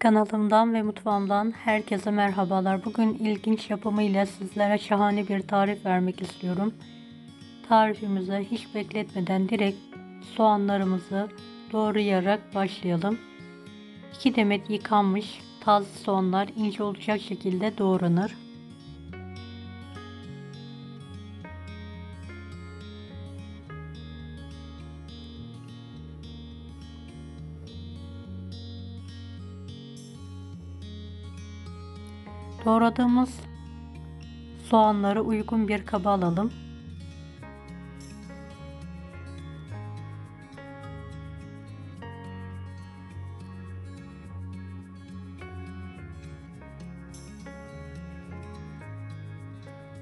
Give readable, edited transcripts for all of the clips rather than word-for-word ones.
Kanalımdan ve mutfağımdan herkese merhabalar. Bugün ilginç yapımıyla sizlere şahane bir tarif vermek istiyorum. Tarifimize hiç bekletmeden direkt soğanlarımızı doğrayarak başlayalım. 2 demet yıkanmış taze soğanlar ince olacak şekilde doğranır. Doğradığımız soğanları uygun bir kaba alalım.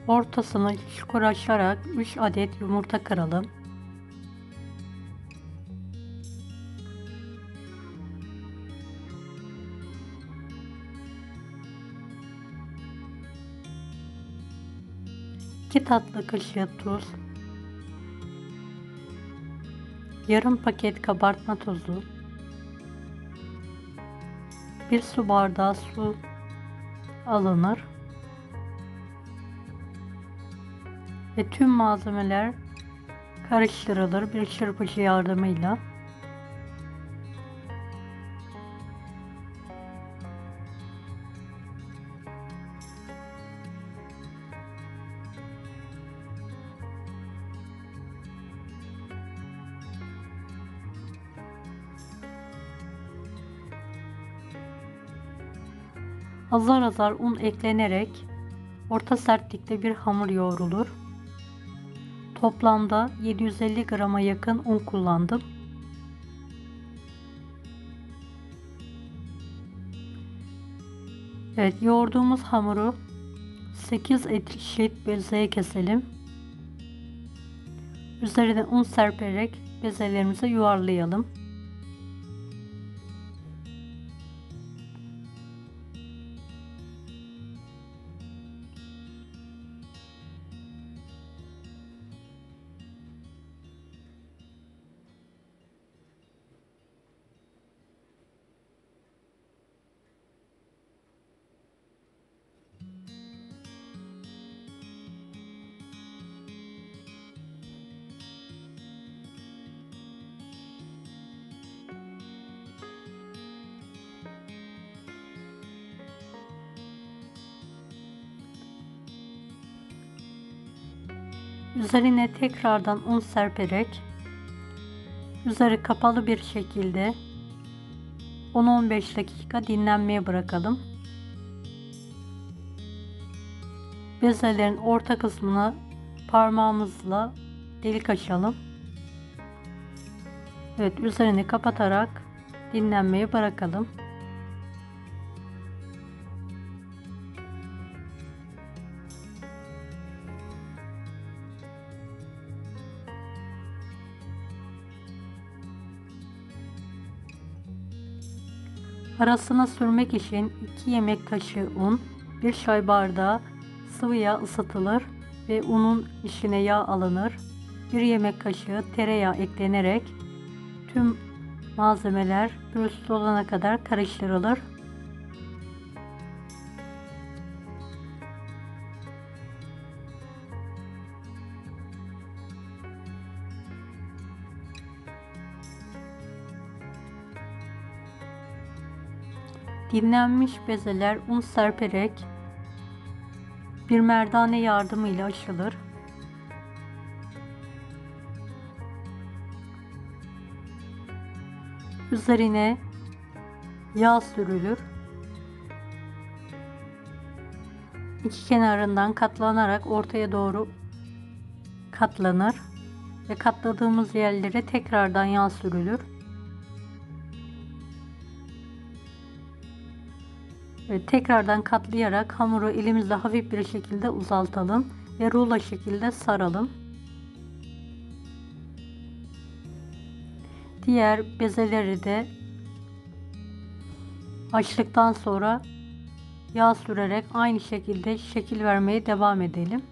Ortasını çukur açarak 3 adet yumurta kıralım. İki tatlı kaşığı tuz, yarım paket kabartma tozu, 1 su bardağı su alınır ve tüm malzemeler karıştırılır bir çırpıcı yardımıyla. Azar azar un eklenerek orta sertlikte bir hamur yoğrulur. Toplamda 750 grama yakın un kullandım. Evet, yoğurduğumuz hamuru 8 eşit bezeye keselim. Üzerine un serperek bezelerimizi yuvarlayalım. Üzerine tekrardan un serperek üzeri kapalı bir şekilde 10-15 dakika dinlenmeye bırakalım. Bezelerin orta kısmına parmağımızla delik açalım. Evet, üzerini kapatarak dinlenmeye bırakalım. Arasına sürmek için 2 yemek kaşığı un, 1 çay bardağı sıvı yağ ısıtılır ve unun içine yağ alınır. 1 yemek kaşığı tereyağı eklenerek tüm malzemeler pürüzsüz olana kadar karıştırılır. Dinlenmiş bezeler un serperek bir merdane yardımıyla açılır. Üzerine yağ sürülür. İki kenarından katlanarak ortaya doğru katlanır ve katladığımız yerlere tekrardan yağ sürülür. Ve tekrardan katlayarak hamuru elimizle hafif bir şekilde uzaltalım ve rulo şekilde saralım. Diğer bezeleri de açtıktan sonra yağ sürerek aynı şekilde şekil vermeye devam edelim.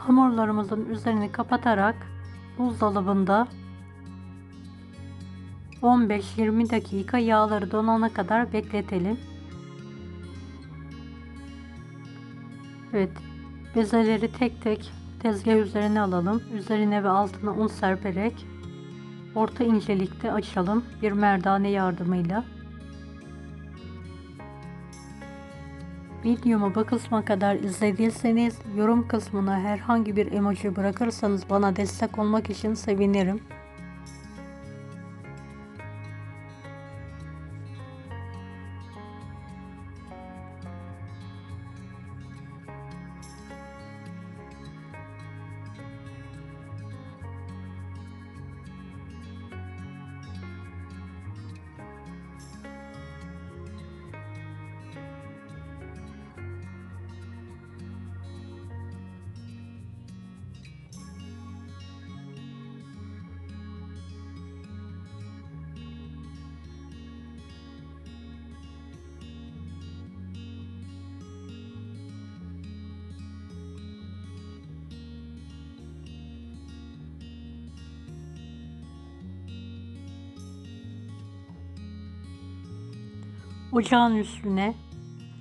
Hamurlarımızın üzerini kapatarak buzdolabında 15-20 dakika yağları donana kadar bekletelim. Evet, bezeleri tek tek tezgah üzerine alalım. Üzerine ve altına un serperek orta incelikte açalım bir merdane yardımıyla. Videomu bu kısma kadar izlediyseniz yorum kısmına herhangi bir emoji bırakırsanız bana destek olmak için sevinirim. Ocağın üstüne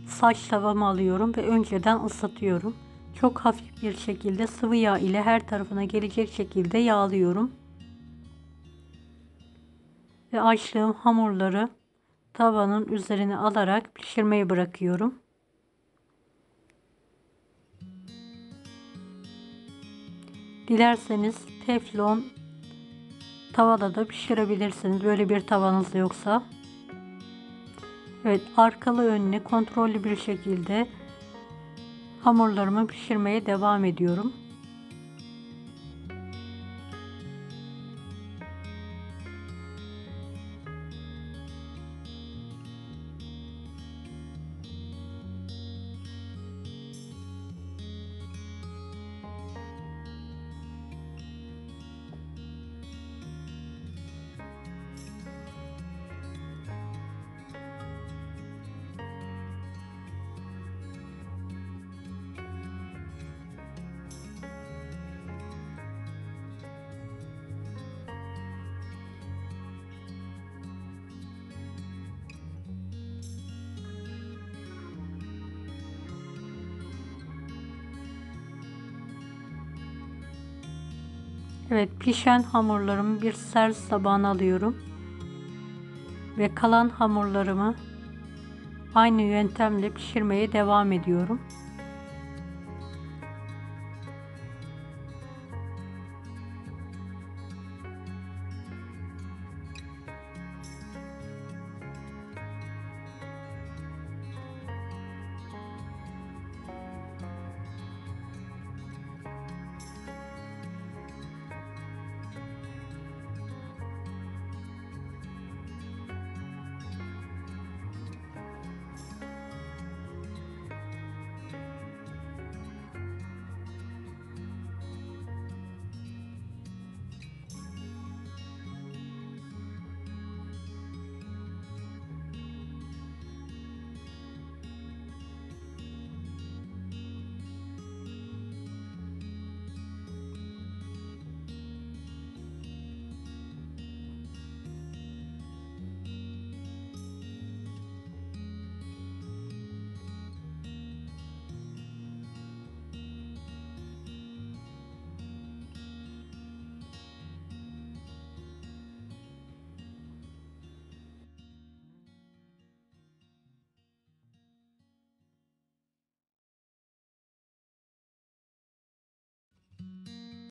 saç tavamı alıyorum ve önceden ıslatıyorum. Çok hafif bir şekilde sıvı yağ ile her tarafına gelecek şekilde yağlıyorum. Ve açtığım hamurları tavanın üzerine alarak pişirmeyi bırakıyorum. Dilerseniz teflon tavada da pişirebilirsiniz. Böyle bir tavanız yoksa. Evet, arkalı önlü kontrollü bir şekilde hamurlarımı pişirmeye devam ediyorum. Evet, pişen hamurlarımı bir servis tabağına alıyorum. Ve kalan hamurlarımı aynı yöntemle pişirmeye devam ediyorum.